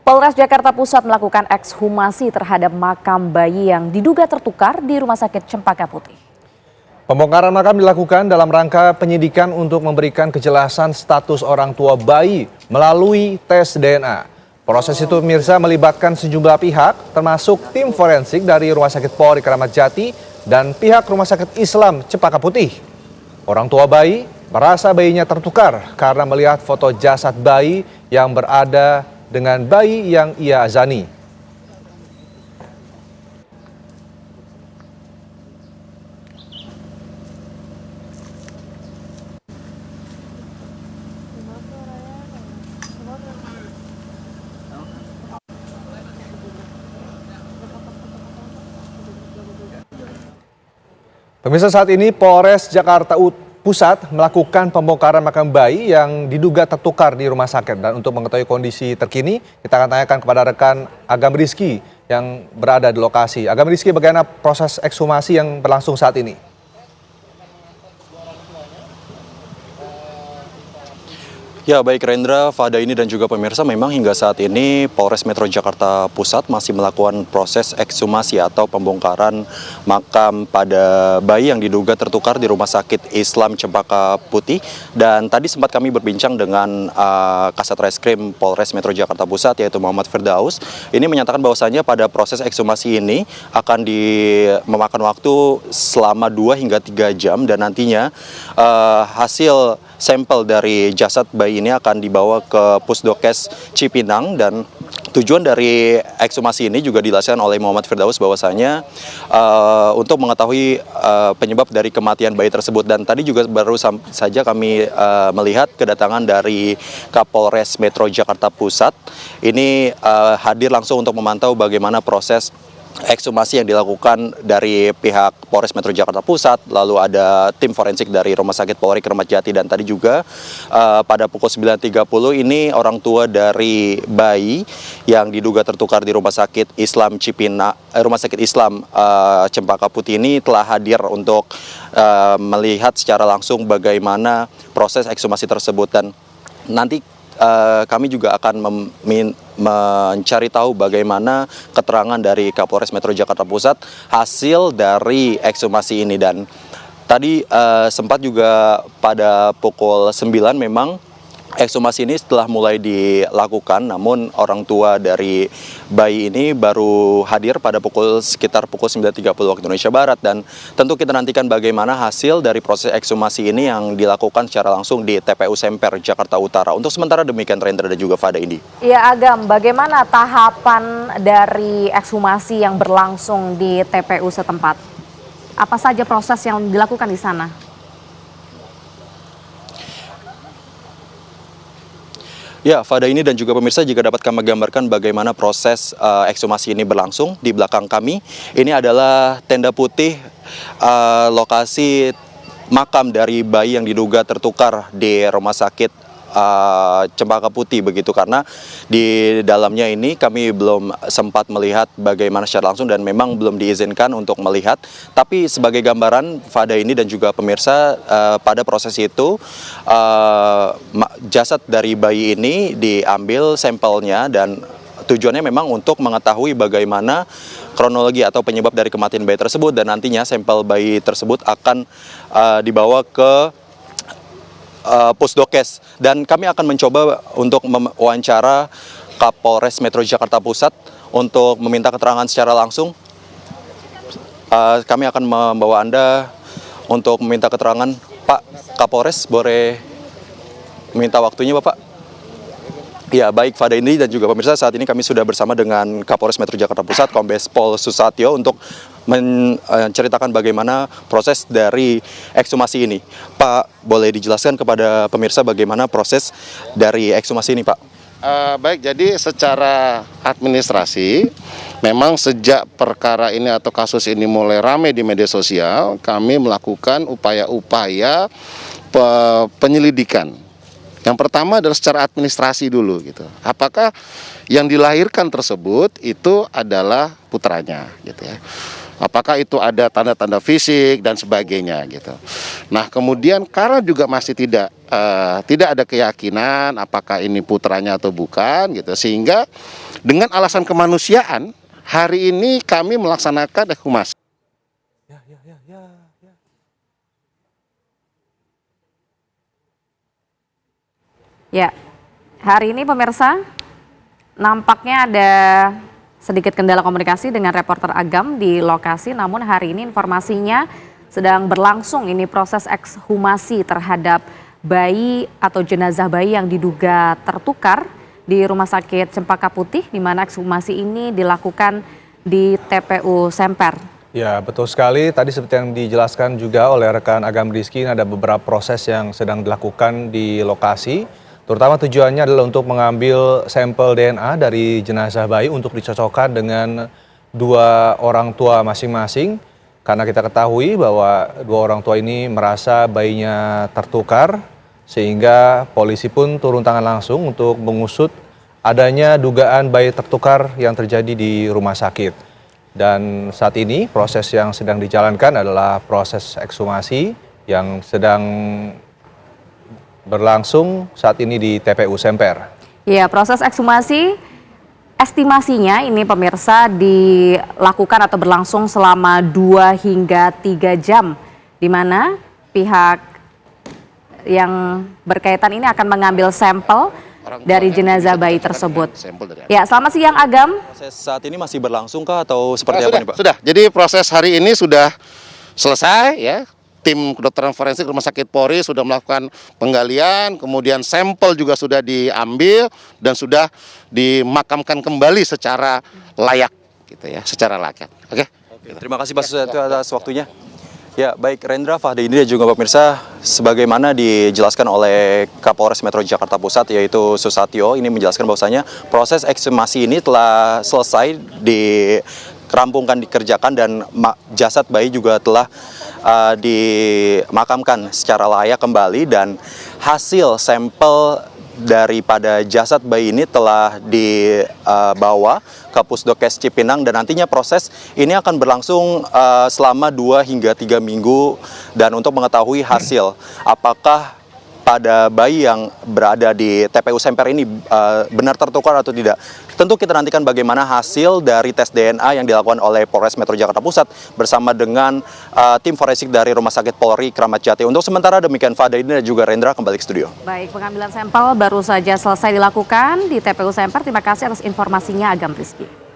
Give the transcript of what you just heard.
Polres Jakarta Pusat melakukan ekshumasi terhadap makam bayi yang diduga tertukar di Rumah Sakit Cempaka Putih. Pembongkaran makam dilakukan dalam rangka penyidikan untuk memberikan kejelasan status orang tua bayi melalui tes DNA. Proses itu pemirsa melibatkan sejumlah pihak termasuk tim forensik dari Rumah Sakit Polri Kramat Jati dan pihak Rumah Sakit Islam Cempaka Putih. Orang tua bayi merasa bayinya tertukar karena melihat foto jasad bayi yang berada dengan bayi yang ia azani. Pemirsa, saat ini Polres Jakarta Pusat melakukan pembongkaran makam bayi yang diduga tertukar di rumah sakit. Dan untuk mengetahui kondisi terkini, kita akan tanyakan kepada rekan Agam Rizky yang berada di lokasi. Agam Rizky, bagaimana proses ekshumasi yang berlangsung saat ini? Ya, baik Rendra, Fada ini dan juga pemirsa, memang hingga saat ini Polres Metro Jakarta Pusat masih melakukan proses ekshumasi atau pembongkaran makam pada bayi yang diduga tertukar di Rumah Sakit Islam Cempaka Putih. Dan tadi sempat kami berbincang dengan Kasat Reskrim Polres Metro Jakarta Pusat, yaitu Muhammad Firdaus. Ini menyatakan bahwasannya pada proses ekshumasi ini akan memakan waktu selama 2 hingga 3 jam dan nantinya hasil sampel dari jasad bayi ini akan dibawa ke Pusdokes Cipinang. Dan tujuan dari ekshumasi ini juga dijelaskan oleh Muhammad Firdaus bahwasanya untuk mengetahui penyebab dari kematian bayi tersebut. Dan tadi juga baru saja kami melihat kedatangan dari Kapolres Metro Jakarta Pusat. Ini hadir langsung untuk memantau bagaimana proses ekshumasi yang dilakukan dari pihak Polres Metro Jakarta Pusat, lalu ada tim forensik dari Rumah Sakit Polri Kramat Jati, dan tadi juga pada pukul 9.30 ini orang tua dari bayi yang diduga tertukar di Rumah Sakit Islam Rumah Sakit Islam Cempaka Putih ini telah hadir untuk melihat secara langsung bagaimana proses ekshumasi tersebut. Dan nanti kami juga akan mencari tahu bagaimana keterangan dari Kapolres Metro Jakarta Pusat hasil dari ekshumasi ini. Dan tadi sempat juga pada pukul 9 memang ekshumasi ini setelah mulai dilakukan, namun orang tua dari bayi ini baru hadir pada sekitar pukul 9.30 waktu Indonesia Barat. Dan tentu kita nantikan bagaimana hasil dari proses ekshumasi ini yang dilakukan secara langsung di TPU Semper, Jakarta Utara. Untuk sementara demikian, Rendra dan juga Fada ini. Ya, Agam, bagaimana tahapan dari ekshumasi yang berlangsung di TPU setempat? Apa saja proses yang dilakukan di sana? Ya, Fada ini dan juga pemirsa, jika dapat kami gambarkan bagaimana proses ekshumasi ini berlangsung di belakang kami. Ini adalah tenda putih lokasi makam dari bayi yang diduga tertukar di Rumah Sakit Cempaka Putih begitu, karena di dalamnya ini kami belum sempat melihat bagaimana secara langsung dan memang belum diizinkan untuk melihat. Tapi sebagai gambaran Fada ini dan juga pemirsa, pada proses itu jasad dari bayi ini diambil sampelnya dan tujuannya memang untuk mengetahui bagaimana kronologi atau penyebab dari kematian bayi tersebut, dan nantinya sampel bayi tersebut akan dibawa ke Pusdokes. Dan kami akan mencoba untuk mewawancara Kapolres Metro Jakarta Pusat untuk meminta keterangan secara langsung. Kami akan membawa Anda untuk meminta keterangan. Pak Kapolres, boleh minta waktunya Bapak? Ya, baik Fada ini dan juga pemirsa, saat ini kami sudah bersama dengan Kapolres Metro Jakarta Pusat, Kombes Pol Susatyo, untuk menceritakan bagaimana proses dari ekshumasi ini. Pak, boleh dijelaskan kepada pemirsa bagaimana proses dari ekshumasi ini, Pak? Baik, jadi secara administrasi, memang sejak perkara ini atau kasus ini mulai ramai di media sosial, kami melakukan upaya-upaya penyelidikan. Yang pertama adalah secara administrasi dulu gitu. Apakah yang dilahirkan tersebut itu adalah putranya gitu ya. Apakah itu ada tanda-tanda fisik dan sebagainya gitu. Nah, kemudian karena juga masih tidak ada keyakinan apakah ini putranya atau bukan gitu, sehingga dengan alasan kemanusiaan, hari ini kami melaksanakan ekshumasi. Ya, hari ini pemirsa, nampaknya ada sedikit kendala komunikasi dengan reporter Agam di lokasi, namun hari ini informasinya sedang berlangsung ini proses ekshumasi terhadap bayi atau jenazah bayi yang diduga tertukar di Rumah Sakit Cempaka Putih, di mana ekshumasi ini dilakukan di TPU Semper. Ya, betul sekali. Tadi seperti yang dijelaskan juga oleh rekan Agam Rizky, ada beberapa proses yang sedang dilakukan di lokasi. Terutama tujuannya adalah untuk mengambil sampel DNA dari jenazah bayi untuk dicocokkan dengan dua orang tua masing-masing. Karena kita ketahui bahwa dua orang tua ini merasa bayinya tertukar, sehingga polisi pun turun tangan langsung untuk mengusut adanya dugaan bayi tertukar yang terjadi di rumah sakit. Dan saat ini proses yang sedang dijalankan adalah proses ekshumasi yang sedang berlangsung saat ini di TPU Semper. Ya, proses ekshumasi estimasinya ini pemirsa dilakukan atau berlangsung selama 2 hingga 3 jam, di mana pihak yang berkaitan ini akan mengambil sampel dari jenazah bayi tersebut. Ya, selamat siang Agam. Proses saat ini masih berlangsung kah atau seperti apa nih Pak? Sudah, jadi proses hari ini sudah selesai ya. Tim kedokteran forensik Rumah Sakit Polri sudah melakukan penggalian, kemudian sampel juga sudah diambil dan sudah dimakamkan kembali secara layak, gitu ya, secara layak. Oke. Terima kasih Pak Susatyo atas waktunya. Ya, baik Rendra, Fahdi ini dan juga pemirsa, sebagaimana dijelaskan oleh Kapolres Metro Jakarta Pusat yaitu Susatyo, ini menjelaskan bahwasanya proses ekshumasi ini telah selesai dirampungkan, dikerjakan, dan jasad bayi juga telah dimakamkan secara layak kembali, dan hasil sampel daripada jasad bayi ini telah dibawa ke Pusdokes Cipinang, dan nantinya proses ini akan berlangsung selama 2 hingga 3 minggu, dan untuk mengetahui hasil apakah pada bayi yang berada di TPU Semper ini benar tertukar atau tidak. Tentu kita nantikan bagaimana hasil dari tes DNA yang dilakukan oleh Polres Metro Jakarta Pusat bersama dengan tim forensik dari Rumah Sakit Polri Kramat Jati. Untuk sementara demikian, Fahda ini dan juga Rendra kembali ke studio. Baik, pengambilan sampel baru saja selesai dilakukan di TPU Semper. Terima kasih atas informasinya Agam Rizky.